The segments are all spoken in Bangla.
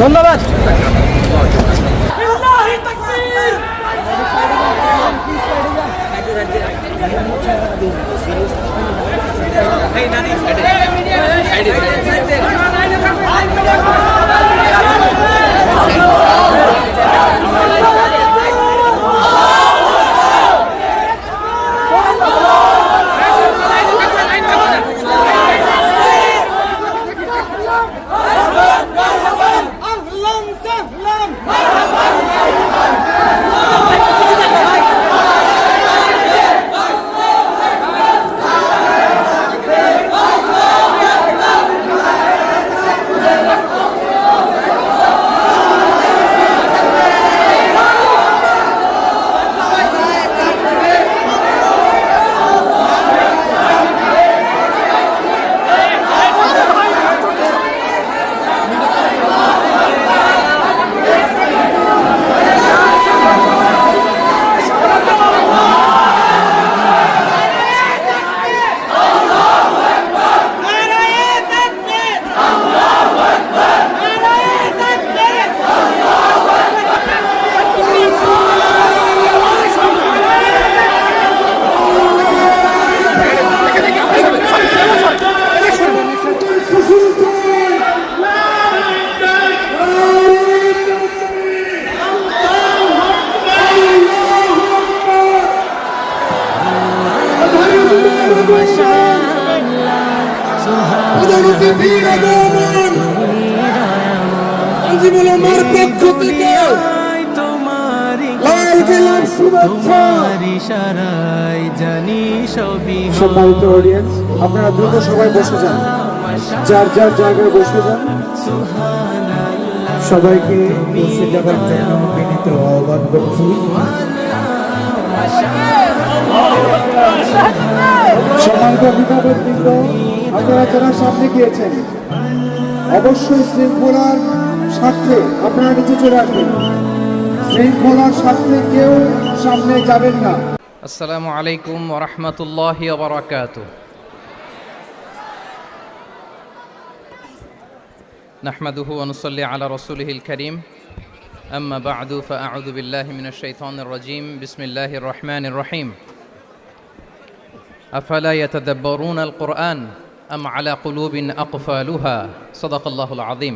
ধন্যবাদ। সম্মানিত অডিয়েন্স, আপনারা দ্রুত সবাই বসে যান, যার যার জায়গায় বসে যান। সবাইকে বসে যাবার জন্য বিনীত আহ্বান করছি। সম্মানিত অভিভাবকবৃন্দ, আপনারা যারা সামনে গিয়েছেন অবশ্যই শৃঙ্খলার স্বার্থে আপনারা নিচে চলে আসবেন। শৃঙ্খলার স্বার্থে কেউ সামনে যাবেন না। আসসালামু আলাইকুম ওয়া রাহমাতুল্লাহি ওয়া বারাকাতুহু। নাহমাদুহু ওয়া নুসাল্লি আলা রাসূলিহিল কারীম। আম্মা বা'দু ফাআউযু বিল্লাহি মিনাশ শাইতানির রাজীম। বিসমিল্লাহির রাহমানির রহিম। আফালা ইয়াতাদাব্বারুনাল কুরআন আম আলা কুলুবিন আকফালুহা। সাদাকাল্লাহুল আযীম।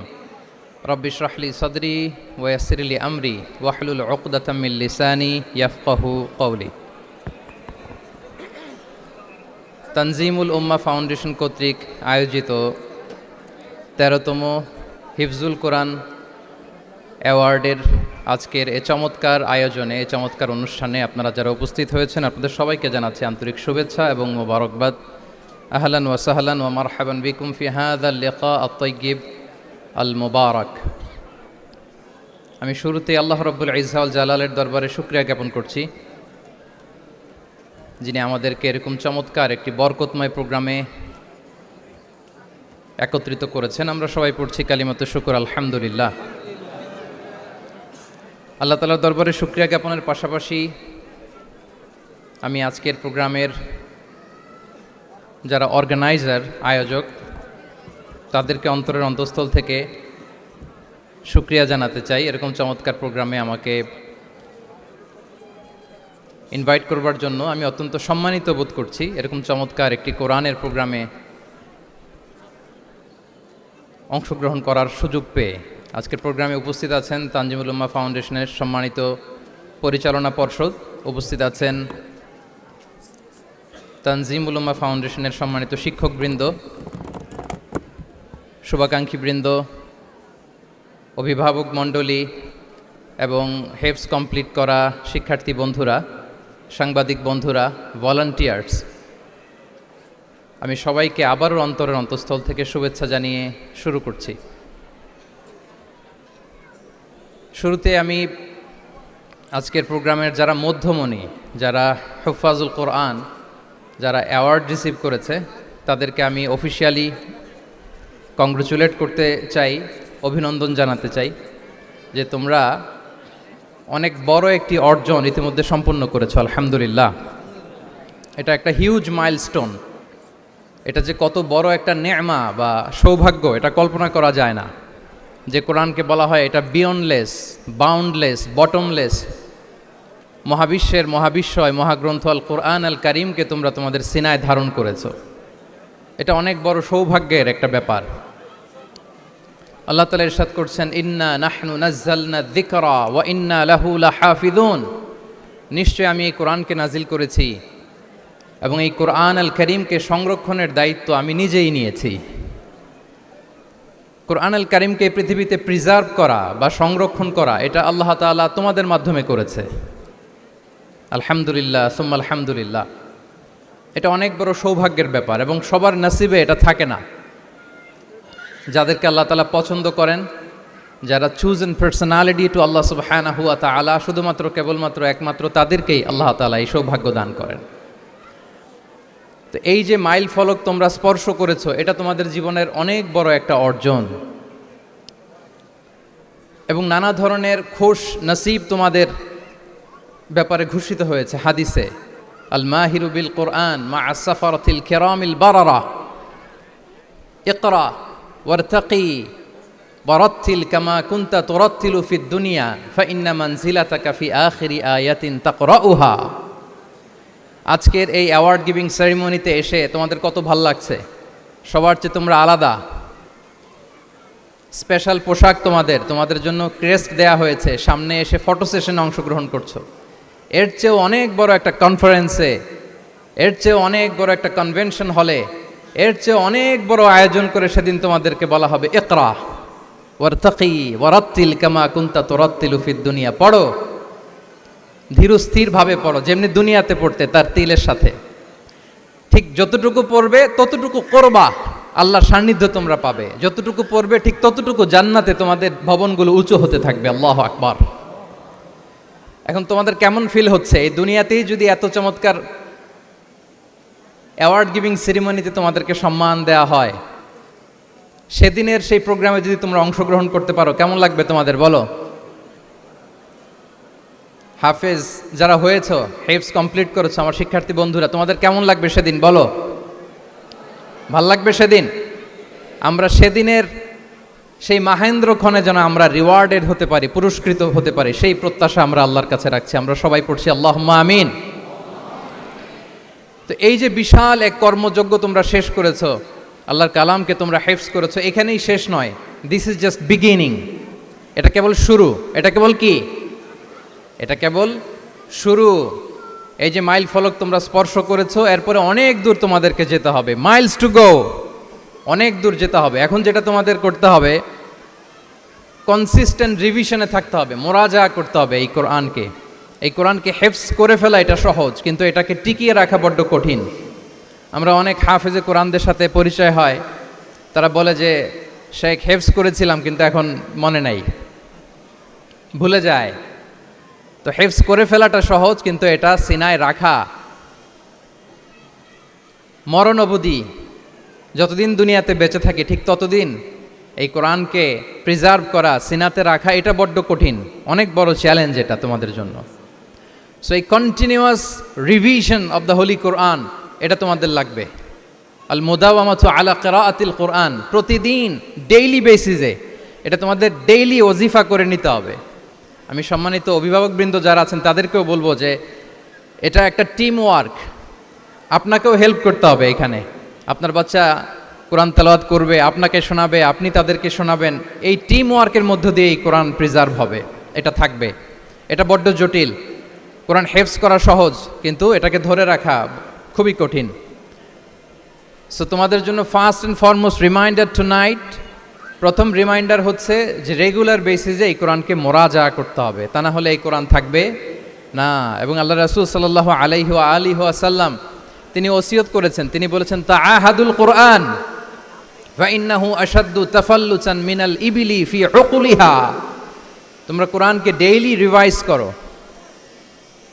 রব্বি ইশরাহ লি সাদরি ওয়া ইয়াসসির লি আমরি ওয়াহলুল উকদাতাম মিন লিসানি ইয়াফকাহু কওলি। তানজিমুল উম্মাহ ফাউন্ডেশন কর্তৃক আয়োজিত 13তম হিফজুল কোরআন অ্যাওয়ার্ডের আজকের এ চমৎকার আয়োজনে, এ চমৎকার অনুষ্ঠানে আপনারা যারা উপস্থিত হয়েছেন আপনাদের সবাইকে জানাচ্ছি আন্তরিক শুভেচ্ছা এবং মোবারকবাদ। আহলান ওয়া সাহলান ওয়া মারহাবান বিকুম ফি হাযাল লিকা আত-তাইয়্যিব আল মুবারাক। আমি শুরুতে আল্লাহ রাব্বুল ইজ্জা ওয়াল জালালের দরবারে শুকরিয়া জ্ঞাপন করছি, যিনি আমাদেরকে এরকম চমৎকার একটি বরকতময় প্রোগ্রামে একত্রিত করেছেন। আমরা সবাই পড়ছি কালিমাতে শুকর আলহামদুলিল্লাহ। আল্লাহ তাআলার দরবারে শুকরিয়া জ্ঞাপনের পাশাপাশি আমি আজকের প্রোগ্রামের যারা অর্গানাইজার, আয়োজক, তাদেরকে অন্তরের অন্তঃস্থল থেকে শুকরিয়া জানাতে চাই। এরকম চমৎকার প্রোগ্রামে আমাকে ইনভাইট করবার জন্য আমি অত্যন্ত সম্মানিত বোধ করছি। এরকম চমৎকার একটি কোরআনের প্রোগ্রামে অংশগ্রহণ করার সুযোগ পেয়ে আজকের প্রোগ্রামে উপস্থিত আছেন তানজিমুল উম্মাহ ফাউন্ডেশনের সম্মানিত পরিচালনা পর্ষদ, উপস্থিত আছেন তানজিমুল উম্মাহ ফাউন্ডেশনের সম্মানিত শিক্ষকবৃন্দ, শুভাকাঙ্ক্ষীবৃন্দ, অভিভাবক মণ্ডলী এবং হেফজ কমপ্লিট করা শিক্ষার্থী বন্ধুরা, সাংবাদিক বন্ধুরা, ভলান্টিয়ার্স, আমি সবাইকে আবারও অন্তরের অন্তঃস্থল থেকে শুভেচ্ছা জানিয়ে শুরু করছি। শুরুতে আমি আজকের প্রোগ্রামের যারা মধ্যমণি, যারা হুফাজুল কোরআন, যারা অ্যাওয়ার্ড রিসিভ করেছে তাদেরকে আমি অফিশিয়ালি কংগ্রেচুলেট করতে চাই, অভিনন্দন জানাতে চাই যে তোমরা অনেক বড় একটি অর্জন ইতিমধ্যে সম্পন্ন করেছো, আলহামদুলিল্লাহ। এটা একটা হিউজ মাইলস্টোন। এটা যে কত বড় একটা নেয়মা বা সৌভাগ্য এটা কল্পনা করা যায় না। যে কোরআনকে বলা হয় এটা বিয়ন্ডলেস, বাউন্ডলেস, বটমলেস, মহাবিশ্বের মহাবিশ্বয় মহাগ্রন্থ আল কোরআন আল কারিমকে তোমরা তোমাদের সিনায় ধারণ করেছো। এটা অনেক বড় সৌভাগ্যের একটা ব্যাপার। আল্লাহ তাআলা ইরশাদ করছেন, ইন্না নাহনু নাজ্জালনা যিকরা ওয়া ইন্না লাহু লাহাফিজুন, নিশ্চয় আমি এই কোরআনকে নাজিল করেছি এবং এই কোরআন আল কারীমকে সংরক্ষণের দায়িত্ব আমি নিজেই নিয়েছি। কোরআন আল কারীমকে পৃথিবীতে প্রিজার্ভ করা বা সংরক্ষণ করা এটা আল্লাহ তাআলা তোমাদের মাধ্যমে করেছে। আলহামদুলিল্লাহ সুম্মা আলহামদুলিল্লাহ। এটা অনেক বড় সৌভাগ্যের ব্যাপার এবং সবার নসিবে এটা থাকে না। যাদেরকে আল্লাহ তাআলা পছন্দ করেন, যারা চুজেন পার্সোনালিটি টু আল্লাহ সুবহানাহু ওয়া তাআলা, শুধুমাত্র কেবলমাত্র একমাত্র তাদেরকেই আল্লাহ তাআলা এই সৌভাগ্য দান করেন। তো এই যে মাইল ফলক তোমরা স্পর্শ করেছো, এটা তোমাদের জীবনের অনেক বড় একটা অর্জন এবং নানা ধরনের খুশ নসিব তোমাদের ব্যাপারে ঘোষিত হয়েছে হাদিসে। আল মাহিরু বিল কোরআন মা আসসাফারাতিল কিরামিল বারারা, ইকরা ওয়ারতাকি ওয়ারাত্তিল কামা কুনতা তুরাত্তিলু ফিদ দুনিয়া ফাইন্না মানজিলাতাকা ফি আখিরি আয়াতিন তাকরাউহা। আজকের এই অ্যাওয়ার্ড গিভিং সেরিমনিতে এসে তোমাদের কত ভাল লাগছে? সবার চেয়ে তোমরা আলাদা, স্পেশাল পোশাক তোমাদের জন্য ক্রেস্ট দেয়া হয়েছে, সামনে এসে ফটো সেশনে অংশগ্রহণ করছো। এর চেয়েও অনেক বড় একটা কনফারেন্সে, এর চেয়েও অনেক বড় একটা কনভেনশন হলে, এর চেয়ে অনেক বড় আয়োজন করে সেদিন তোমাদেরকে বলা হবে ইকরা ওয়ারতাকি ওয়ারাত্তিল কামা কুনতা তুরাত্তিলু ফিদ দুনিয়া। পড়ো, ধীরস্থিরভাবে পড়ো, যেমনি দুনিয়াতে পড়তে তার তিলের সাথে। ঠিক যতটুকু পড়বে ততটুকু করবা, আল্লাহর সান্নিধ্য তোমরা পাবে। যতটুকু পড়বে ঠিক ততটুকু জান্নাতে তোমাদের ভবনগুলো উঁচু হতে থাকবে। আল্লাহু আকবার। এখন তোমাদের কেমন ফিল হচ্ছে? এই দুনিয়াতেই যদি এত চমৎকার অ্যাওয়ার্ড গিভিং সেরিমনিতে তোমাদেরকে সম্মান দেয়া হয়, সেদিনের সেই প্রোগ্রামে যদি তোমরা অংশগ্রহণ করতে পারো, কেমন লাগবে তোমাদের বলো? হাফেজ যারা হয়েছ, হেফজ কমপ্লিট করেছো, আমার শিক্ষার্থী বন্ধুরা, তোমাদের কেমন লাগবে সেদিন বলো? ভাল লাগবে সেদিন? আমরা সেদিনের সেই মাহেন্দ্র ক্ষণে যেন আমরা রিওয়ার্ডেড হতে পারি, পুরস্কৃত হতে পারি, সেই প্রত্যাশা আমরা আল্লাহর কাছে রাখছি। আমরা সবাই পড়ছি আল্লাহুম্মা আমিন। তো এই যে বিশাল এক কর্মযজ্ঞ তোমরা শেষ করেছো, আল্লাহর কালামকে তোমরা হেফজ করেছো, এখানেই শেষ নয়। This is just beginning. এটা কেবল শুরু। এটা কেবল কি? এটা কেবল শুরু। এই যে মাইল ফলক তোমরা স্পর্শ করেছো, এরপরে অনেক দূর তোমাদেরকে যেতে হবে। মাইলস টু গো, অনেক দূর যেতে হবে। এখন যেটা তোমাদের করতে হবে, কনসিস্টেন্ট রিভিশনে থাকতে হবে, মোরাজা করতে হবে এই কোরআনকে। এই কোরআনকে হেফজ করে ফেলা এটা সহজ, কিন্তু এটাকে টিকিয়ে রাখা বড্ড কঠিন। আমরা অনেক হাফেজে কোরআনদের সাথে পরিচয় হয়, তারা বলে যে শেখ হেফজ করেছিলাম কিন্তু এখন মনে নাই, ভুলে যায়। তো হেফজ করে ফেলাটা সহজ, কিন্তু এটা সিনায় রাখা মরণ অবধি, যতদিন দুনিয়াতে বেঁচে থাকি ঠিক ততদিন এই কোরআনকে প্রিজার্ভ করা, সিনাতে রাখা, এটা বড্ড কঠিন, অনেক বড় চ্যালেঞ্জ এটা তোমাদের জন্য। সো এই continuous revision of the holy Quran, এটা তোমাদের লাগবে। আল মুদাওয়ামাতু আলা কিরাআতিল কোরআন, প্রতিদিন ডেইলি বেসিসে এটা তোমাদের ডেইলি ওজিফা করে নিতে হবে। আমি সম্মানিত অভিভাবকবৃন্দ যারা আছেন তাদেরকেও বলবো যে এটা একটা টিম ওয়ার্ক, আপনাকেও হেল্প করতে হবে এখানে। আপনার বাচ্চা কোরআন তেলাওয়াত করবে, আপনাকে শোনাবে, আপনি তাদেরকে শোনাবেন। এই টিম ওয়ার্কের মধ্য দিয়ে এই কোরআন প্রিজার্ভ হবে, এটা থাকবে। এটা বড্ড জটিল। কোরআন হেফজ করা সহজ, কিন্তু এটাকে ধরে রাখা খুবই কঠিন। সো তোমাদের জন্য first and foremost reminder tonight, প্রথম রিমাইন্ডার হচ্ছে যে রেগুলার বেসিসে এই কোরআনকে মোরাজা করতে হবে, তা না হলে এই কোরআন থাকবে না। এবং আল্লাহ রাসূল সাল্লাল্লাহু আলাইহি ওয়া আলিহি ওয়াসাল্লাম তিনি ওসিয়ত করেছেন, তিনি বলেছেন তাআহাদুল কোরআন ফা ইন্নাহু আশাদ্দু তাফাল্লুতান মিনাল ইবিলি ফি উকুলিহা। তোমরা কোরআনকে ডেইলি রিভাইজ করো।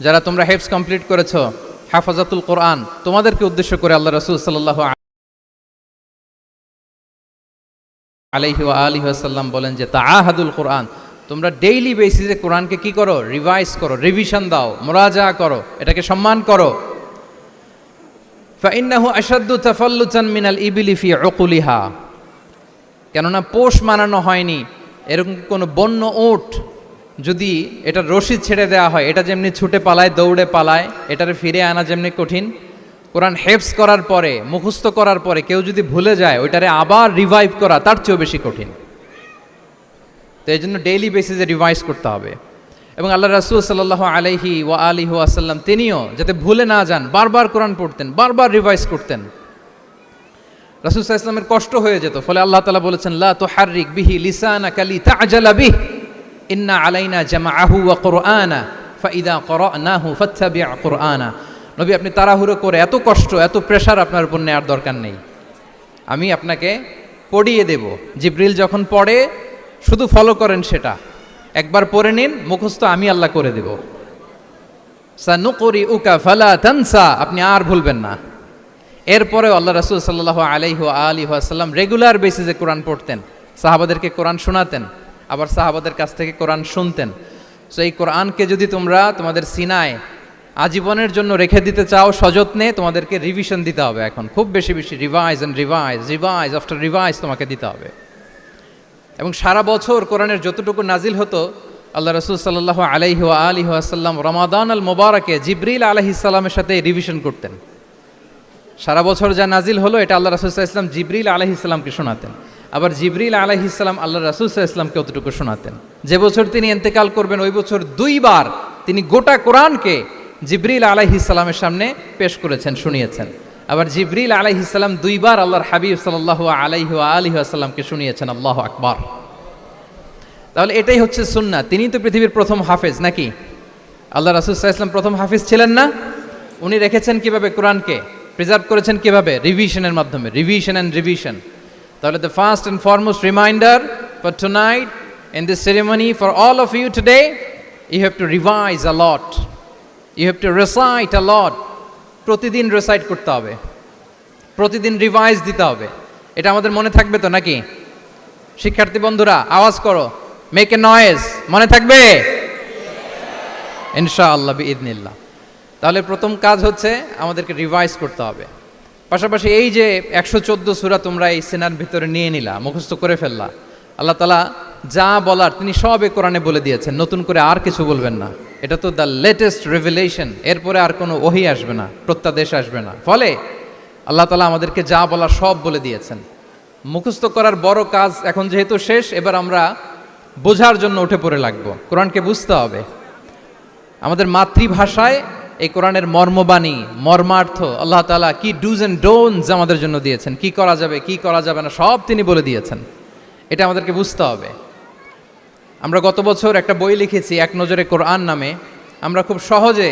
যারা তোমরা হেফজ কমপ্লিট করেছো, হাফাজাতুল কোরআন, তোমাদেরকে উদ্দেশ্য করে আল্লাহ রাসূল সাল্লাল্লাহু আলাইহি ওয়া আলিহি ওয়াসাল্লাম বলেন যে তাআহাদুল কোরআন, তোমরা ডেইলি বেসিসে কোরআনকে কি করো? রিভাইজ করো, রিভিশন দাও, মুরাজা করো, এটাকে সম্মান করো। ফাইন্নাহু আশাদ্দু তাফাল্লুতান মিনাল ইবিলি ফি উকুলিহা, কেননা পোষ মানানো হয়নি এরকম কোনো বন্য উট যদি এটা রশি ছেড়ে দেওয়া হয়, এটা যেমনি ছুটে পালায়, দৌড়ে পালায়, এটারে ফিরে আনা যেমনি কঠিন, কোরআন হেফজ করার পরে, মুখস্থ করার পরে কেউ যদি ভুলে যায় ওইটারে আবার রিভাইভ করা তার চেয়েও বেশি কঠিন। তো এই জন্য ডেইলি বেসিসে রিভাইজ করতে হবে। এবং আল্লাহ রাসূল সাল্লাল্লাহু আলাইহি ওয়া আলিহি ওয়াসাল্লাম তিনিও যাতে ভুলে না যান বারবার কোরআন পড়তেন, বারবার রিভাইজ করতেন। রাসূল সাল্লাল্লাহু আলাইহি ওয়াসাল্লামের কষ্ট হয়ে যেত, ফলে আল্লাহ তাআলা বলেছেন লা তুহাররিক বিহি লিসানাকা লিতা'জালা বিহি ইন্না আলাইনা জামাআহু ওয়া কুরআনা ফাইদা ক্বরানাহু ফাত্তাবি' কুরআনা। নবী, আপনি তাড়াহুড়ো করে এত কষ্ট, এত প্রেশার আপনার উপর নেওয়ার দরকার নেই, আমি আপনাকে পড়িয়ে দেব। জিবরিল যখন পড়ে শুধু ফলো করেন, সেটা একবার পড়ে নিন, মুখস্থ আমি আল্লাহ করে দেব। সানুকরিউকা ফালা তানসা, আপনি আর ভুলবেন না। এরপরে আল্লাহ রাসূল সাল্লাল্লাহু আলাইহি ওয়া আলিহি ওয়াসাল্লাম রেগুলার বেসিসে কোরআন পড়তেন, সাহাবাদেরকে কোরআন শোনাতেন, আবার সাহাবাদের কাছ থেকে কোরআন শুনতেন। সো এই কোরআনকে যদি তোমরা তোমাদের সিনায় আজীবনের জন্য রেখে দিতে চাও সযত্নে, তোমাদেরকে রিভিশন দিতে হবে। এখন খুব বেশি বেশি revise and revise, revise after revise তোমাকে দিতে হবে। এবং সারা বছর কোরআনের যতটুকু নাজিল হতো, আল্লাহ রাসূল সাল্লাল্লাহু আলাইহি ওয়া আলিহি ওয়াসাল্লাম রমাদান আল মোবারকে জিবরিল আলাইহিস সালামের সাথে রিভিশন করতেন। সারা বছর যা নাজিল হলো এটা আল্লাহ রাসূল সাল্লাল্লাহু আলাইহি ওয়াসাল্লাম জিবরিল আলাইহিস সালামকে শোনাতেন, আবার জিবরিল আলাইহিস সালাম আল্লাহ রাসূল সাল্লাল্লাহু আলাইহি ওয়াসাল্লামকে অতটুকু শোনাতেন। যে বছর তিনি ইন্তেকাল করবেন ওই বছর দুইবার তিনি গোটা কোরআনকে জিবরিল আলাইহিস সালামের সামনে পেশ করেছেন, শুনিয়েছেন। আবার জিবরিল আলাইহিস সালাম দুইবার আল্লাহর হাবিব সাল্লাল্লাহু আলাইহি ওয়া আলিহি ওয়াসাল্লামকে শুনিয়েছেন। আল্লাহু আকবার। তাহলে এটাই হচ্ছে সুন্নাহ। তিনি তো পৃথিবীর প্রথম হাফেজ নাকি? আল্লাহ রাসূল সাল্লাল্লাহু আলাইহি ওয়াসাল্লাম প্রথম হাফেজ ছিলেন না? উনি রেখেছেন কিভাবে কোরআনকে, প্রিজার্ভ করেছেন কিভাবে? রিভিশনের মাধ্যমে, রিভিশন অ্যান্ড রিভিশন। তাহলে the first and foremost reminder for tonight in this ceremony for all of you today, you have to revise a lot, you have to recite a lot. প্রতিদিন রিসাইট করতে হবে, প্রতিদিন রিভাইজ দিতে হবে। এটা আমাদের মনে থাকবে তো নাকি? শিক্ষার্থী বন্ধুরা আওয়াজ করো, মেক এ নয়েজ, মনে থাকবে ইনশাআল্লাহ বিইذনিল্লাহ। তাহলে প্রথম কাজ হচ্ছে আমাদেরকে রিভাইজ করতে হবে। পাশাপাশি এই যে 114 সূরা তোমরা এই সিনার ভিতরে নিয়ে নিলা, মুখস্থ করে ফেললা, আল্লাহ তাআলা যা বলার তিনি সব এই কোরআনে বলে দিয়েছেন, নতুন করে আর কিছু বলবেন না। এটা তো দ্য লেটেস্ট রেভেলেশন, এরপরে আর কোনো ওহী আসবে না, প্রত্যাদেশ আসবে না। ফলে আল্লাহ তাআলা আমাদেরকে যা বলার সব বলে দিয়েছেন। মুখস্থ করার বড় কাজ এখন যেহেতু শেষ, এবার আমরা বোঝার জন্য উঠে পড়ে লাগবো। কোরআনকে বুঝতে হবে আমাদের মাতৃভাষায়। এই কোরআনের মর্মবাণী, মর্মার্থ, আল্লাহ তাআলা কি ডুজ অ্যান্ড ডোন্টস আমাদের জন্য দিয়েছেন, কি করা যাবে কি করা যাবে না সব তিনি বলে দিয়েছেন। এটা আমাদেরকে বুঝতে হবে। আমরা গত বছর একটা বই লিখেছি এক নজরে কোরআন নামে। আমরা খুব সহজে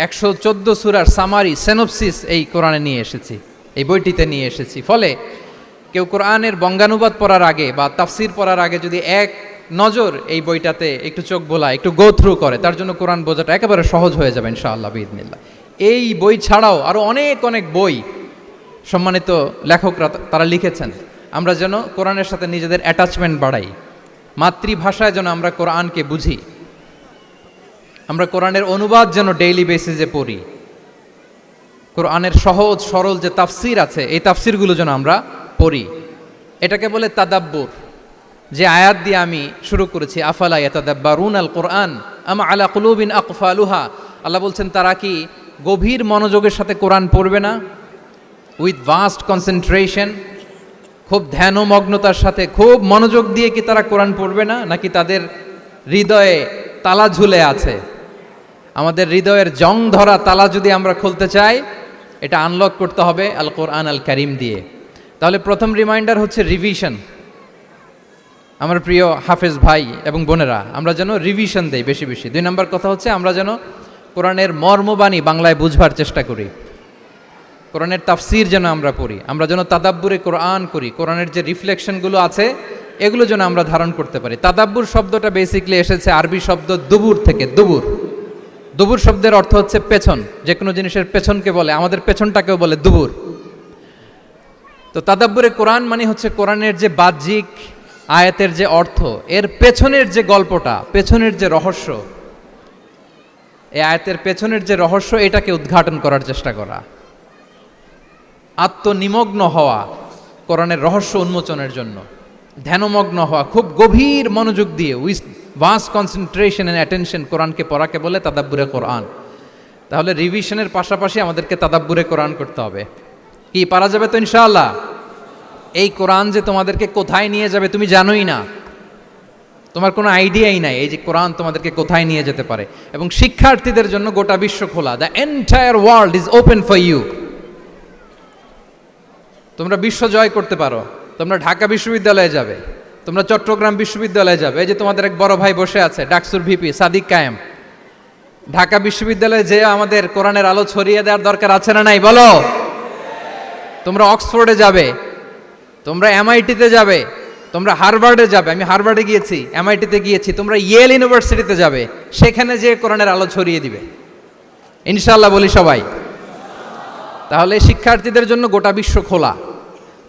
114 সূরার সামারি, সেনোপসিস এই কোরআনে নিয়ে এসেছি, এই বইটিতে নিয়ে এসেছি। ফলে কেউ কোরআনের বঙ্গানুবাদ পড়ার আগে বা তাফসির পড়ার আগে যদি এক নজর এই বইটাতে একটু চোখ বোলা, একটু গো থ্রু করে, তার জন্য কোরআন বোঝাটা একেবারে সহজ হয়ে যাবে ইনশাআল্লাহ বিইذনিল্লাহ। এই বই ছাড়াও আরও অনেক অনেক বই সম্মানিত লেখকরা তারা লিখেছেন। আমরা যেন কোরআনের সাথে নিজেদের অ্যাটাচমেন্ট বাড়াই, মাতৃভাষায় যেন আমরা কোরআনকে বুঝি, আমরা কোরআনের অনুবাদ যেন ডেইলি বেসিসে পড়ি, কোরআনের সহজ সরল যে তাফসির আছে এই তাফসিরগুলো যেন আমরা পড়ি। এটাকে বলে তাদাব্বুর। যে আয়াত দিয়ে আমি শুরু করেছি, আফালা ইয়াতাদাব্বারুন আল কোরআন আম আলা কুলুবিন আকফালুহা, আল্লাহ বলছেন তারা কি গভীর মনোযোগের সাথে কোরআন পড়বে না? উইথ ভাস্ট কনসেন্ট্রেশন, খুব ধ্যানমগ্নতার সাথে খুব মনোযোগ দিয়ে কি তারা কোরআন পড়বে না? নাকি তাদের হৃদয়ে তালা ঝুলে আছে? আমাদের হৃদয়ের জং ধরা তালা যদি আমরা খুলতে চাই, এটা আনলক করতে হবে আল কোরআন আল কারিম দিয়ে। তাহলে প্রথম রিমাইন্ডার হচ্ছে রিভিশন। আমার প্রিয় হাফেজ ভাই এবং বোনেরা, আমরা যেন রিভিশন দেই বেশি বেশি। 2 নম্বর কথা হচ্ছে আমরা যেন কোরআনের মর্মবাণী বাংলায় বুঝবার চেষ্টা করি, কোরআনের তাফসির যেন আমরা পড়ি, আমরা যেন তাদাব্বুরে কোরআন করি, কোরআনের যে রিফ্লেকশনগুলো আছে এগুলো যেন আমরা ধারণ করতে পারি। তাদাব্বুর শব্দটা বেসিক্যালি এসেছে আরবি শব্দ দুবুর থেকে। দুবুর, দুবুর শব্দের অর্থ হচ্ছে পেছন, যে কোনো জিনিসের পেছনকে বলে, আমাদের পেছনটাকেও বলে দুবুর। তো তাদাব্বুরে কোরআন মানে হচ্ছে কোরআনের যে বাহ্যিক আয়াতের যে অর্থ, এর পেছনের যে গল্পটা, পেছনের যে রহস্য, এই আয়াতের পেছনের যে রহস্য এটাকে উদ্ঘাটন করার চেষ্টা করা, আত্মনিমগ্ন হওয়া কোরআনের রহস্য উন্মোচনের জন্য। ধ্যানমগ্ন হওয়া, খুব গভীর মনোযোগ দিয়ে with vast concentration and attention কোরআনকে পড়াকে বলে তাদাব্বুরে কোরআন। তাহলে রিভিশনের পাশাপাশি আমাদেরকে তাদাব্বুরে কোরআন করতে হবে। কি পারা যাবে তো ইনশাআল্লাহ? এই কোরআন যে তোমাদেরকে কোথায় নিয়ে যাবে তুমি জানোই না, তোমার কোনো আইডিয়াই নাই এই যে কোরআন তোমাদেরকে কোথায় নিয়ে যেতে পারে। এবং শিক্ষার্থীদের জন্য গোটা বিশ্ব খোলা, the entire world is open for you. তোমরা বিশ্ব জয় করতে পারো, তোমরা ঢাকা বিশ্ববিদ্যালয়ে যাবে, তোমরা চট্টগ্রাম বিশ্ববিদ্যালয়ে যাবে। এই যে তোমাদের এক বড় ভাই বসে আছে ডাকসুর ভিপি সাদিক কায়েম, ঢাকা বিশ্ববিদ্যালয়ে যে আমাদের কোরআনের আলো ছড়িয়ে দেওয়ার দরকার আছে না নাই বলো? তোমরা অক্সফোর্ডে যাবে, তোমরা এমআইটিতে যাবে, তোমরা হার্ভার্ডে যাবে। আমি হার্ভার্ডে গিয়েছি, এমআইটিতে গিয়েছি, তোমরা ইয়েল ইউনিভার্সিটিতে যাবে, সেখানে যে কোরআনের আলো ছড়িয়ে দিবে ইনশাআল্লাহ বলি সবাই। তাহলে শিক্ষার্থীদের জন্য গোটা বিশ্ব খোলা।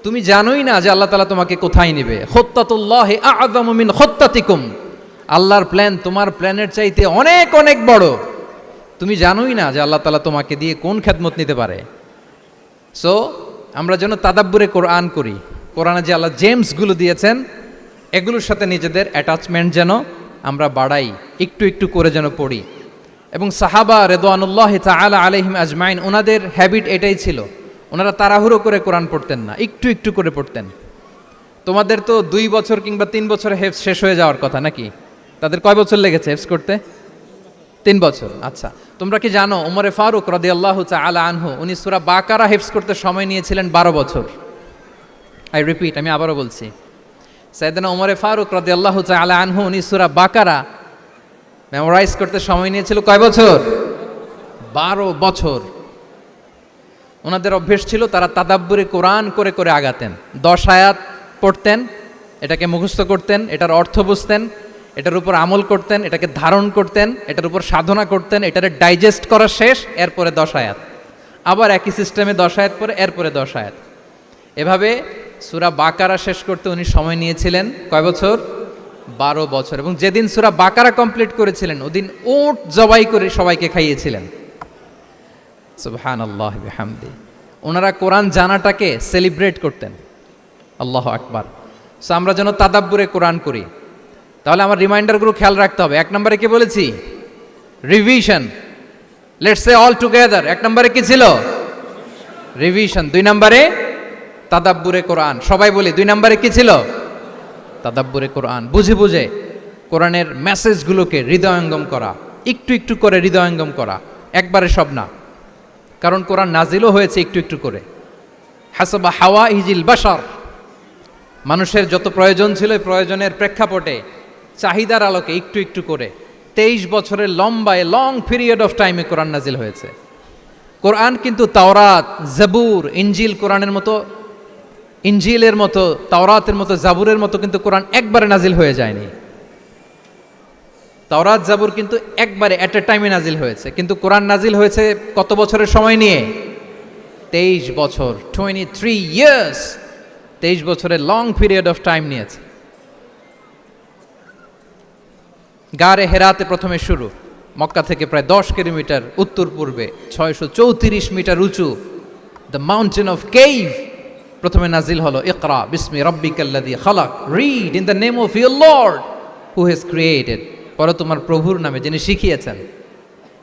তুমি জানোই না যে আল্লাহ তাআলা তোমাকে কোথায় নেবে। খত্তাতুল্লাহি আ'যামু মিন খত্তাতিকুম, আল্লাহর প্ল্যান তোমার প্ল্যানের চাইতে অনেক অনেক বড়। তুমি জানোই না যে আল্লাহ তাআলা তোমাকে দিয়ে কোন খেদমত নিতে পারে। সো আমরা যেন তাদাব্বুরে কোরআন করি, কোরআনে যে আল্লাহ জেমসগুলো দিয়েছেন এগুলোর সাথে নিজেদের অ্যাটাচমেন্ট যেন আমরা বাড়াই, একটু একটু করে যেন পড়ি। এবং সাহাবা রিদওয়ানুল্লাহি তাআলা আলাইহিম আজমাইন, ওনাদের হ্যাবিট এটাই ছিল, ওনারা তাড়াহুড়ো করে কোরআন পড়তেন না, একটু একটু করে পড়তেন। তোমাদের তো 2 বছর কিংবা 3 বছরে হেফজ শেষ হয়ে যাওয়ার কথা নাকি? তাদের কয় বছর লেগেছে হেফজ করতে? 3 বছর। আচ্ছা, তোমরা কি জানো ওমরে ফারুক রাদিয়াল্লাহু তাআলা আনহু উনি সূরা বাকারা হেফজ করতে সময় নিয়েছিলেন 12 বছর। আই রিপিট, আমি আবারও বলছি, সাইয়েদনা ওমরে ফারুক রাদিয়াল্লাহু তাআলা আনহু উনি সূরা বাকারা মেমোরাইজ করতে সময় নিয়েছিল কয় বছর? 12 বছর। ওনাদের অভ্যেস ছিল তারা তাদাব্বুরে কোরআন করে করে আগাতেন। 10 আয়াত পড়তেন, এটাকে মুখস্থ করতেন, এটার অর্থ বুঝতেন, এটার উপর আমল করতেন, এটাকে ধারণ করতেন, এটার উপর সাধনা করতেন, এটারে ডাইজেস্ট করা শেষ, এরপরে 10 আয়াত, আবার একই সিস্টেমে 10 আয়াত পরে এরপরে 10 আয়াত। এভাবে সূরা বাকারা শেষ করতে উনি সময় নিয়েছিলেন কয় বছর? 12 বছর। এবং যেদিন সূরা বাকারা কমপ্লিট করেছিলেন ওদিন উট জবাই করে সবাইকে খাইয়েছিলেন। সুবহানাল্লাহ বিহামদি। ওনারা কোরআন জানাটাকে সেলিব্রেট করতেন। আল্লাহু আকবার। সো আমরা যেন তাদাব্বুরে কোরআন করি। তাহলে আমার রিমাইন্ডারগুলো খেয়াল রাখতে হবে। 1 নম্বরে কি বলেছি? Revision. Let's say all together. 1 নম্বরে কি ছিল? রিভিশন। 2 নম্বরে তাদাব্বুরে কোরআন। সবাই বলি 2 নম্বরে কি ছিল? তাদাব্বুরে কোরআন। বুঝে বুঝে কোরআনের মেসেজগুলোকে হৃদয়ঙ্গম করা, একটু একটু করে হৃদয়ঙ্গম করা, একবারে সব না। কারণ কোরআন নাজিলও হয়েছে একটু একটু করে। হাসাবা হাওয়াইজিল বাশার, মানুষের যত প্রয়োজন ছিল এই প্রয়োজনের প্রেক্ষাপটে চাহিদার আলোকে একটু একটু করে 23 বছরের লম্বায় লং পিরিয়ড অফ টাইমে কোরআন নাজিল হয়েছে। কোরআন কিন্তু তাওরাত, জাবুর, ইনজিল কোরআনের মতো, ইনজিলের মতো, তাওরাতের মতো, জাবুরের মতো কিন্তু কোরআন একবারে নাজিল হয়ে যায়নি। তাওরাত জাবুর কিন্তু একবারে এট এ টাইমে নাজিল হয়েছে, কিন্তু কোরআন নাজিল হয়েছে কত বছরের সময় নিয়ে? 23 বছর, 23 ইয়ার্স। 23 বছরের লং পিরিয়ড অফ টাইম নিয়েছে। গারে হেরাতে প্রথমে শুরু, মক্কা থেকে প্রায় 10 কিলোমিটার উত্তর পূর্বে 634 মিটার উঁচু দ্য মাউন্টেন অফ কেভ প্রথমে নাজিল হলো ইকরা বিসমি রাব্বিকাল্লাযী খালাক, read in the name of your lord who has created, পরে তোমার প্রভুর নামে যিনি শিখিয়েছেন।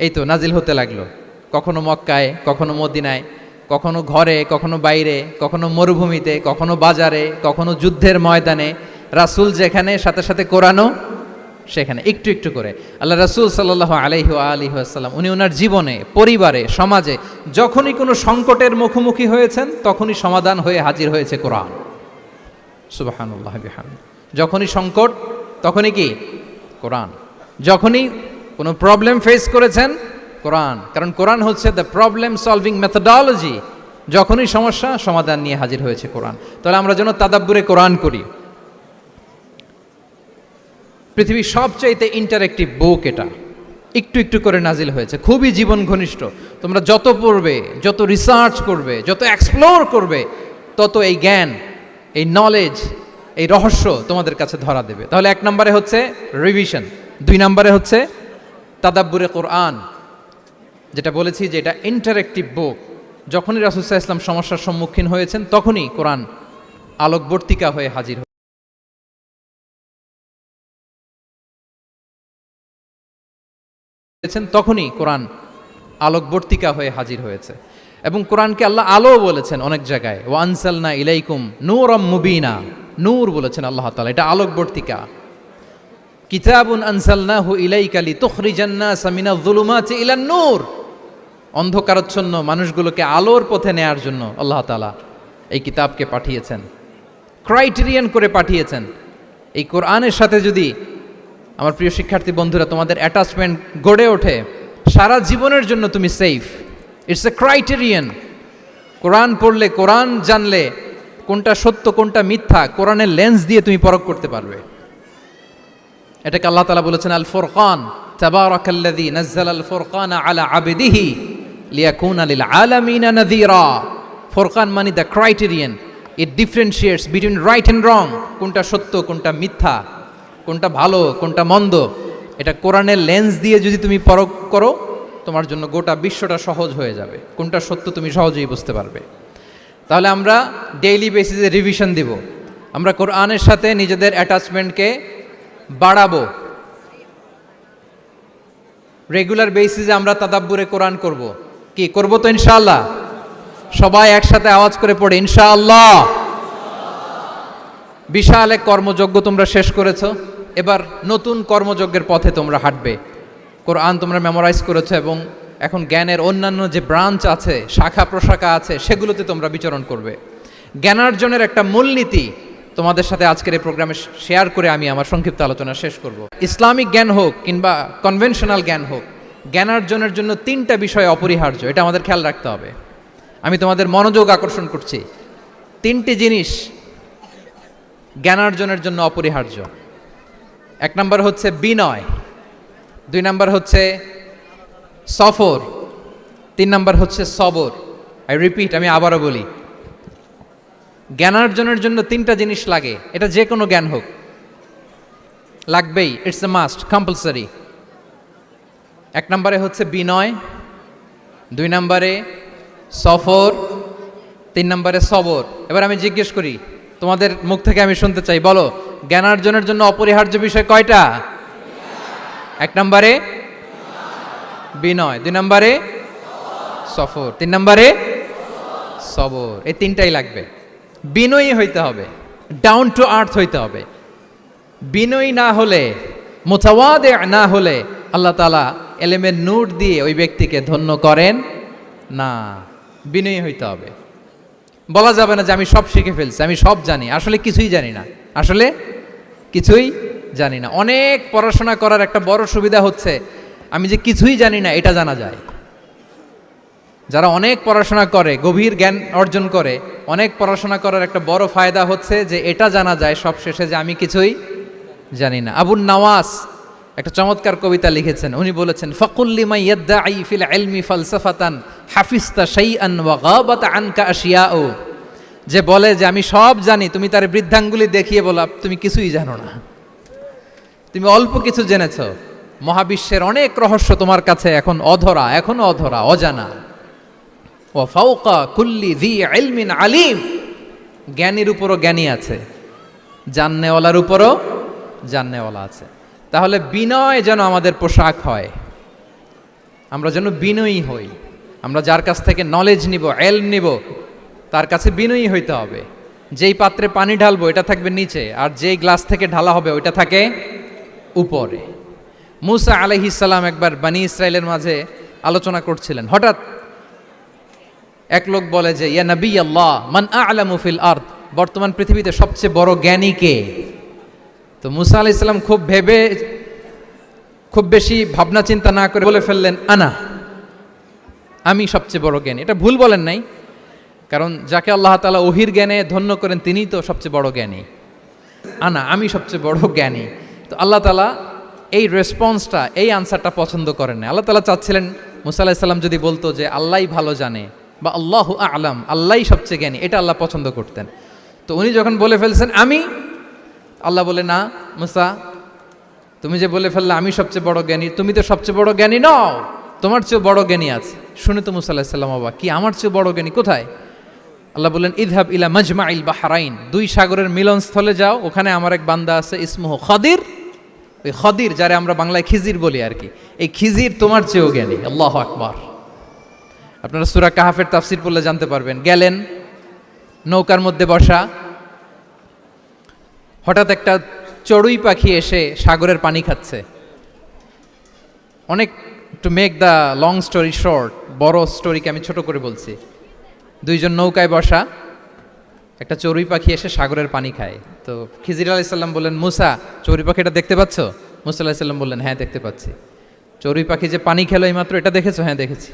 এই তো নাজিল হতে লাগলো, কখনো মক্কায়, কখনো মদিনায়, কখনো ঘরে, কখনো বাইরে, কখনো মরুভূমিতে, কখনো বাজারে, কখনো যুদ্ধের ময়দানে। রাসূল যেখানে, সাথে সাথে কোরআনও সেখানে, একটু একটু করে। আল্লাহ রাসূল সাল্লাল্লাহু আলাইহি ওয়া আলিহি ওয়াসাল্লাম উনি ওনার জীবনে, পরিবারে, সমাজে যখনই কোনো সংকটের মুখোমুখি হয়েছেন তখনই সমাধান হয়ে হাজির হয়েছে কোরআন। সুবহানাল্লাহ বিহামদি। যখনই সংকট তখনই কি? কোরআন। যখনই কোনো প্রবলেম ফেস করেছেন কোরআন, কারণ কোরআন হচ্ছে দ্য প্রবলেম সলভিং মেথডোলজি। যখনই সমস্যা সমাধান নিয়ে হাজির হয়েছে কোরআন। তাহলে আমরা যেন তাদাব্বুরে কোরআন করি। পৃথিবীর সবচাইতে ইন্টারেক্টিভ বুক এটা, একটু একটু করে নাজিল হয়েছে, খুবই জীবন ঘনিষ্ঠ। তোমরা যত পড়বে, যত রিসার্চ করবে, যত এক্সপ্লোর করবে, তত এই জ্ঞান, এই নলেজ, এই রহস্য তোমাদের কাছে ধরা দেবে। তাহলে 1 নম্বরে হচ্ছে রিভিশন, 2 নম্বরে হচ্ছে তাদাব্বুরে কোরআন, যেটা বলেছি যে এটা ইন্টারেক্টিভ বুক। যখনই রাসূল সাল্লাল্লাহু আলাইহি ওয়াসাল্লাম সমস্যার সম্মুখীন হয়েছেন তখনই কোরআন আলোকবর্তিকা হয়ে হাজির হয়েছেন তখনই কোরআন আলোকবর্তিকা হয়ে হাজির হয়েছে। এবং কোরআনকে আল্লাহ আলো বলেছেন অনেক জায়গায়, ওয়ানসালনা ইলাইকুম নূরাম মুবিনা, নূর বলেছেন আল্লাহ তাআলা, এটা আলোকবর্তিকা। কিতাবুন আনসালনাহু ইলাইকা লিতুখরিজান নাসা মিনাজ যুলুমাতি ইলান নূর, অন্ধকারাচ্ছন্ন মানুষগুলোকে আলোর পথে নেয়ার জন্য আল্লাহ তাআলা এই কিতাবকে পাঠিয়েছেন, ক্রাইটেরিয়ান করে পাঠিয়েছেন। এই কোরআনের সাথে যদি আমার প্রিয় শিক্ষার্থী বন্ধুরা তোমাদের অ্যাটাচমেন্ট গড়ে ওঠে, সারা জীবনের জন্য তুমি safe. It's a criterion. Quran পড়লে, কোরআন জানলে কোনটা সত্য কোনটা মিথ্যা কোরআনের লেন্স দিয়ে তুমি পরখ করতে পারবে। এটাকে আল্লাহ তাআলা বলেছেন আল ফুরকান, তাবারাকাল্লাযী নাযালাল ফুরকানা আলা আবদিহি লিয়াকুনা লিল আলামিনা নাযীরা। ফুরকান মানে the criterion, it differentiates between right and রং, কোনটা সত্য কোনটা মিথ্যা, কোনটা ভালো কোনটা মন্দ। এটা কোরআনের লেন্স দিয়ে যদি তুমি পরখ করো, তোমার জন্য গোটা বিশ্বটা সহজ হয়ে যাবে, কোনটা সত্য তুমি সহজেই বুঝতে পারবে। তাহলে আমরা ডেইলি বেসিসে রিভিশন দিব, আমরা কোরআনের সাথে নিজেদের অ্যাটাচমেন্টকে বাড়াবো। রেগুলার বেসিসে আমরা তাদাব্বুরে কোরআন করব। কি করব তো ইনশাআল্লাহ? সবাই একসাথে আওয়াজ করে পড়ে ইনশাআল্লাহ। বিশাল এক কর্মযজ্ঞ তোমরা শেষ করেছো, এবার নতুন কর্মযজ্ঞের পথে তোমরা হাঁটবে। কোরআন তোমরা মেমোরাইজ করেছো এবং এখন জ্ঞানের অন্যান্য যে ব্রাঞ্চ আছে, শাখা প্রশাখা আছে, সেগুলোতে তোমরা বিচরণ করবে। জ্ঞানার্জনের একটা মূলনীতি তোমাদের সাথে আজকের এই প্রোগ্রামে শেয়ার করে আমি আমার সংক্ষিপ্ত আলোচনা শেষ করব। ইসলামিক জ্ঞান হোক কিংবা কনভেনশনাল জ্ঞান হোক, জ্ঞানার্জনের জন্য তিনটা বিষয় অপরিহার্য, এটা আমাদের খেয়াল রাখতে হবে। আমি তোমাদের মনোযোগ আকর্ষণ করছি, তিনটি জিনিস জ্ঞানার্জনের জন্য অপরিহার্য। এক নম্বর হচ্ছে বিনয়, দুই নম্বর হচ্ছে সফর, তিন নম্বর হচ্ছে সবর। আই রিপিট, আমি আবারও বলি, জ্ঞানার্জনের জন্য তিনটা জিনিস লাগে, এটা যে কোনো জ্ঞান হোক, লাগবেই, ইটস এ মাস্ট, কম্পালসারি। এক নম্বরে হচ্ছে বিনয়, দুই নম্বরে সফর, তিন নম্বরে সবর। এবার আমি জিজ্ঞেস করি, তোমাদের মুখ থেকে আমি শুনতে চাই, বলো জ্ঞানার্জনের জন্য অপরিহার্য বিষয় কয়টা? এক নম্বরে বিনয়, দুই নম্বরে সফর, তিন নম্বরে সবর। এই তিনটাই লাগবে। বিনয়ী হইতে হবে, ডাউন টু আর্থ হইতে হবে। বিনয়ী না হলে, মুতাওয়াদে না হলে আল্লাহ তাআলা এলেমের নূর দিয়ে ওই ব্যক্তিকে ধন্য করেন না। বিনয়ী হইতে হবে। বলা যাবে না যে আমি সব শিখে ফেলছি, আমি সব জানি, আসলে কিছুই জানি না, আসলে কিছুই জানি না। অনেক পড়াশোনা করার একটা বড় সুবিধা হচ্ছে আমি যে কিছুই জানি না এটা জানা যায়। যারা অনেক পড়াশোনা করে, গভীর জ্ঞান অর্জন করে, অনেক পড়াশোনা করার একটা বড় ফায়দা হচ্ছে যে এটা জানা যায় সব শেষে যে আমি কিছুই জানি না। আবুন নওয়াস একটা চমৎকার কবিতা লিখেছেন, উনি বলেছেন ফাকুল লিমান ইয়াদদাঈ ফিল ইলমি ফালসাফাতান হাফিজতা শাইআন ওয়া গাবাত আনকা আশিয়াউ। যে বলে যে আমি সব জানি, তুমি তার বৃদ্ধাঙ্গুলি দেখিয়ে বলো তুমি কিছুই জানো না, তুমি অল্প কিছু জেনেছো। মহাবিশ্বের অনেক রহস্য তোমার কাছে এখন অধরা, এখনো অধরা, অজানা। ওয়া ফাওকা কুল্লি যী ইলমিন আলিম, জ্ঞানীর উপরও জ্ঞানী আছে, জাননেওয়ালার উপরও জাননেওয়ালা আছে। তাহলে বিনয় যেন আমাদের পোশাক হয়, আমরা যেন বিনয়ী হই। আমরা যার কাছ থেকে নলেজ নিব, এলম নিব, তার কাছে বিনয়ী হইতে হবে। যেই পাত্রে পানি ঢালবো এটা থাকবে নিচে, আর যেই গ্লাস থেকে ঢালা হবে ওইটা থাকে উপরে। মূসা আলাইহিস সালাম একবার বনি ইসরাইলের মাঝে আলোচনা করছিলেন, হঠাৎ এক লোক বলে যে ইয়া নবী আল্লাহ মান আ'লামু ফিল আরদ, বর্তমান পৃথিবীতে সবচেয়ে বড় জ্ঞানী কে? তো মূসা আলাইহিস সালাম খুব বেশি ভাবনা চিন্তা না করে বলে ফেললেন আনা, আমি সবচেয়ে বড় জ্ঞানী। এটা ভুল বলেন নাই, কারণ যাকে আল্লাহ তাআলা ওহির জ্ঞানে ধন্য করেন তিনিই তো সবচেয়ে বড় জ্ঞানী। আনা, আমি সবচেয়ে বড় জ্ঞানী। তো আল্লাহ তাআলা এই রেসপন্সটা, এই আনসারটা পছন্দ করেন না। আল্লাহ তাআলা চাচ্ছিলেন মূসা আলাইহিস সালাম যদি বলতো যে আল্লাহই ভালো জানে বা আল্লাহু আ'লাম, আল্লাহই সবচেয়ে জ্ঞানী, এটা আল্লাহ পছন্দ করতেন। তো উনি যখন বলে ফেলছেন আমি, আল্লাহ বলে না মূসা, তুমি যে বলে ফেললে আমি সবচেয়ে বড় জ্ঞানী, তুমি তো সবচেয়ে বড় জ্ঞানী নও, তোমার চেয়ে বড় জ্ঞানী আছে। শুনে তো মূসা আলাইহিস সালাম অবাক, কি আমার চেয়ে বড় জ্ঞানী কোথায়? আল্লাহ বললেন ইযহাব ইলা মাজমাইল বাহরাইন, দুই সাগরের মিলনস্থলে যাও, ওখানে আমার এক বান্দা আছে ইসমুহু খাদির ওই খদির, যারে আমরা বাংলায় খিজির বলি আর কি, এই খিজির তোমার চেয়েও জ্ঞানী। আল্লাহু আকবার। আপনারা সূরা কাহাফের তাফসীর পড়লে জানতে পারবেন। গেলেন, নৌকার মধ্যে বসা, হঠাৎ একটা চড়ুই পাখি এসে সাগরের পানি খাচ্ছে। অনেক, to make the long story short, বড় স্টোরিকে আমি ছোট করে বলছি। দুইজন নৌকায় বসা, একটা চড়ুই পাখি এসে সাগরের পানি খায়। তো খিজির আলাইহিস সালাম বললেন, মুসা, চড়ুই পাখিটা দেখতে পাচ্ছ? মুসা আলাইহিস সালাম বললেন, হ্যাঁ দেখতে পাচ্ছি। চড়ুই পাখি যে পানি খেলো এইমাত্র, এটা দেখেছো? হ্যাঁ দেখেছি।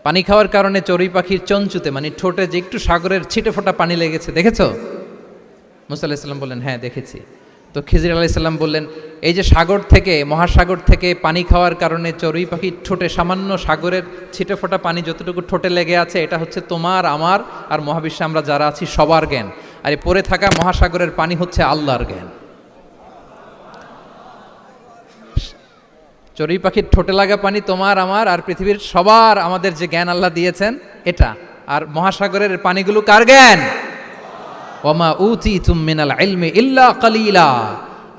পানি খাওয়ার কারণে চড়ুই পাখির চঞ্চুতে, মানে ঠোঁটে যে একটু সাগরের ছিটে ফোটা পানি লেগেছে, দেখেছো? মুসা আলাইহিস সালাম বললেন, হ্যাঁ দেখেছি। তো খিজির আলাইহিস সালাম বললেন, এই যে সাগর থেকে, মহাসাগর থেকে পানি খাওয়ার কারণে চড়ুই পাখির ঠোঁটে সামান্য সাগরের ছিটে ফোটা পানি যতটুকু ঠোঁটে লেগে আছে, এটা হচ্ছে তোমার, আমার আর মহাবিশ্বে আমরা যারা আছি সবার জ্ঞান। আর এই পড়ে থাকা মহাসাগরের পানি হচ্ছে আল্লাহর জ্ঞান। চড়ুই পাখির ঠোঁটে লাগা পানি তোমার, আমার আর পৃথিবীর সবার, আমাদের যে জ্ঞান আল্লাহ দিয়েছেন এটা। আর মহাসাগরের পানিগুলো কার জ্ঞান? ওমা উতিতুম মিনাল ইলমি ইল্লা কালিলা।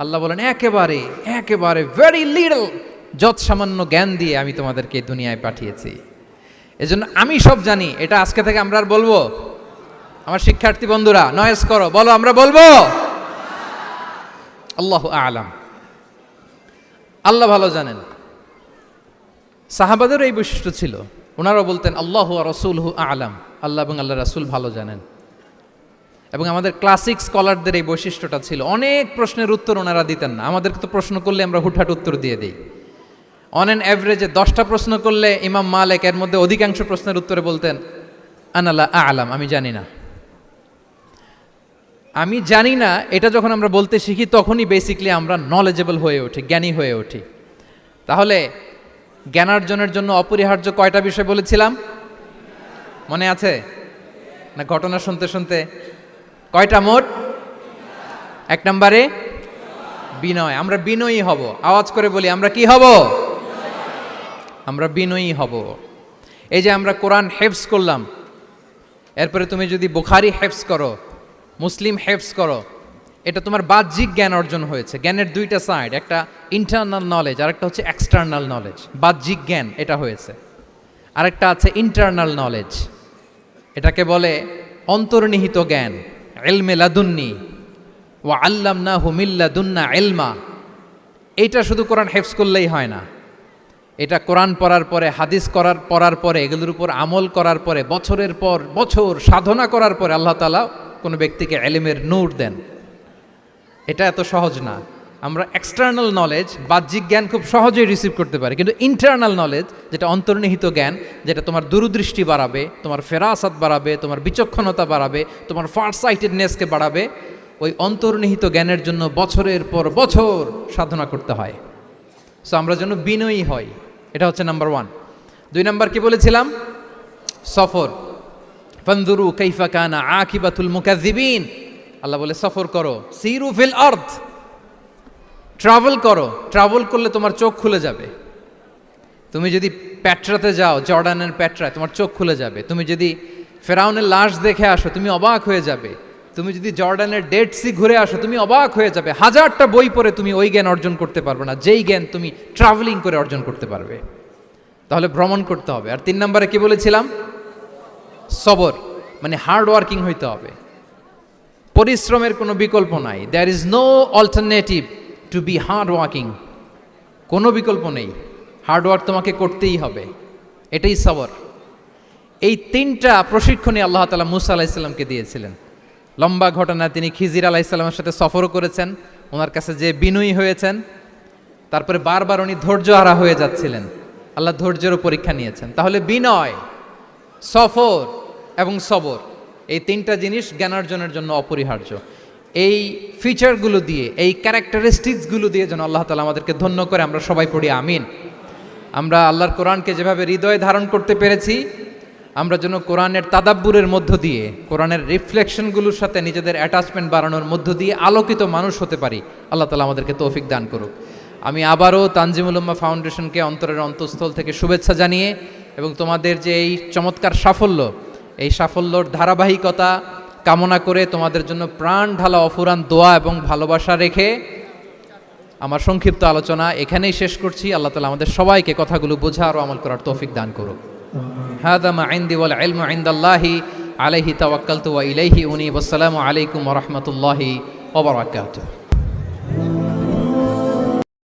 আল্লাহ বলেন, একেবারে একেবারে ভেরি লিটল, যত সামান্য জ্ঞান দিয়ে আমি তোমাদেরকে দুনিয়ায় পাঠিয়েছি। এজন্য আমি সব জানি, এটা আজকে থেকে আমরা আর বলবো? আমার শিক্ষার্থী বন্ধুরা নয়েজ করো, বলো আমরা বলবো। আল্লাহু আ'লাম। আল্লাহ ভালো জানেন। সাহাবাদের এই বৈশিষ্ট্য ছিল, ওনারাও বলতেন আল্লাহু ওয়া রাসূলুহু আ'লাম, আল্লাহ এবং আল্লাহ রাসূল ভালো জানেন। এবং আমাদের ক্লাসিক স্কলারদের এই বৈশিষ্ট্যটা ছিল, অনেক প্রশ্নের উত্তর ওনারা দিতেন না। আমাদেরকে তো প্রশ্ন করলে আমরা হুটহাট উত্তর দিয়ে দিই। অন অ্যান অ্যাভারেজে 10টা প্রশ্ন করলে ইমাম মালিক এর মধ্যে অধিকাংশ প্রশ্নের উত্তরে বলতেন আনা লা আ'লাম, আমি জানি না। আমি জানি না এটা যখন আমরা বলতে শিখি, তখনই বেসিক্যালি আমরা নলেজেবল হয়ে উঠি, জ্ঞানী হয়ে উঠি। তাহলে জ্ঞানার্জনের জন্য অপরিহার্য কয়টা বিষয় বলেছিলাম? মনে আছে না? ঘটনা শুনতে শুনতে কয়টা মোট? 1 নম্বরে বিনয়। আমরা বিনয়ী হব। আওয়াজ করে বলি, আমরা কি হব? আমরা বিনয়ী হব। এই যে আমরা কোরআন হেফজ করলাম, এরপরে তুমি যদি বুখারী হেফজ করো, মুসলিম হেফজ করো, এটা তোমার বাহ্যিক জ্ঞান অর্জন হয়েছে। জ্ঞানের দুইটা সাইড, একটা ইন্টারনাল নলেজ আর একটা হচ্ছে এক্সটার্নাল নলেজ। বাহ্যিক জ্ঞান এটা হয়েছে, আরেকটা আছে ইন্টারনাল নলেজ, এটাকে বলে অন্তর্নিহিত জ্ঞান। ইলমে লাদুন্নি ওয়া আল্লামনাহু মিন লাদুন্না ইলমা। এইটা শুধু কোরআন হেফজ করলেই হয় না, এটা কোরআন পড়ার পরে, হাদিস পড়ার পরে, এগুলোর উপর আমল করার পরে, বছরের পর বছর সাধনা করার পরে আল্লাহ তাআলা কোনো ব্যক্তিকে ইলমের নূর দেন। এটা এত সহজ না। আমরা এক্সটার্নাল নলেজ, বাহ্যিক জ্ঞান খুব সহজেই রিসিভ করতে পারি, কিন্তু ইন্টারনাল নলেজ, যেটা অন্তর্নিহিত জ্ঞান, যেটা তোমার দূরদৃষ্টি বাড়াবে, তোমার ফেরাসাত বাড়াবে, তোমার বিচক্ষণতা বাড়াবে, তোমার ফার সাইটেডনেসকে বাড়াবে, ওই অন্তর্নিহিত জ্ঞানের জন্য বছরের পর বছর সাধনা করতে হয়। সো আমরা যেন বিনয়ী হই, এটা হচ্ছে নাম্বার 1। 2 নাম্বার কি বলেছিলাম? সফর। ফানজুরু কাইফা কানা আকিবাতুল মুকাজ্জিবিন। আল্লাহ বলে সফর করো, সিরু ফিল আরদ, ট্রাভেল করো। ট্রাভেল করলে তোমার চোখ খুলে যাবে। তুমি যদি পেট্রাতে যাও, জর্ডানের পেট্রায়, তোমার চোখ খুলে যাবে। তুমি যদি ফেরাউনের লাশ দেখে আসো, তুমি অবাক হয়ে যাবে। তুমি যদি জর্ডানের ডেড সি ঘুরে আসো, তুমি অবাক হয়ে যাবে। 1000টা বই পড়ে তুমি ওই জ্ঞান অর্জন করতে পারবে না, যেই জ্ঞান তুমি ট্রাভেলিং করে অর্জন করতে পারবে। তাহলে ভ্রমণ করতে হবে। আর 3 নম্বরে কি বলেছিলাম? সবর, মানে হার্ড ওয়ার্কিং হইতে হবে। পরিশ্রমের কোনো বিকল্প নাই। There is no alternative to be hard working. কোনো বিকল্প নেই, হার্ড ওয়ার্ক তোমাকে করতেই হবে। এটাই সবর। এই 3টা প্রশিক্ষণই আল্লাহ তাআলা মুসা আলাইহিস সালামকে দিয়েছিলেন। লম্বা ঘটনা, তিনি খিজির আলাইহিস সালামের সাথে সফরও করেছেন, ওনার কাছে যে বিনয়ী হয়েছেন, তারপরে বারবার উনি ধৈর্যহারা হয়ে যাচ্ছিলেন, আল্লাহ ধৈর্যেরও পরীক্ষা নিয়েছেন। তাহলে বিনয়, সফর এবং সবর, এই 3টা জিনিস জ্ঞানার্জনের জন্য অপরিহার্য। এই ফিচারগুলো দিয়ে, এই ক্যারেক্টারিস্টিক্সগুলো দিয়ে যেন আল্লাহ তাআলা আমাদেরকে ধন্য করে। আমরা সবাই পড়ি আমিন। আমরা আল্লাহর কোরআনকে যেভাবে হৃদয়ে ধারণ করতে পেরেছি, আমরা যেন কোরআনের তাদাব্বুরের মধ্য দিয়ে, কোরআনের রিফ্লেকশনগুলোর সাথে নিজেদের অ্যাটাচমেন্ট বাড়ানোর মধ্য দিয়ে আলোকিত মানুষ হতে পারি। আল্লাহ তাআলা আমাদেরকে তৌফিক দান করুক। আমি আবারও তানজিমুল উম্মাহ ফাউন্ডেশনকে অন্তরের অন্তঃস্থল থেকে শুভেচ্ছা জানিয়ে, এবং তোমাদের যে এই চমৎকার সাফল্য, এই সাফল্যর ধারাবাহিকতা কামনা করে, তোমাদের জন্য প্রাণ ঢালা অফুরান দোয়া এবং ভালোবাসা রেখে আমার সংক্ষিপ্ত আলোচনা এখানেই শেষ করছি। আল্লাহ তাআলা আমাদের সবাইকে কথাগুলো বোঝা আর আমল করার তৌফিক দান করুক। হাদা মা ইনদি ওয়াল ইলমু ইনদাল্লাহি আলাইহি তাওয়াক্কালতু ওয়া ইলাইহি উনীব। আসসালামু আলাইকুম ওয়া রাহমাতুল্লাহি ওয়া বারাকাতুহু।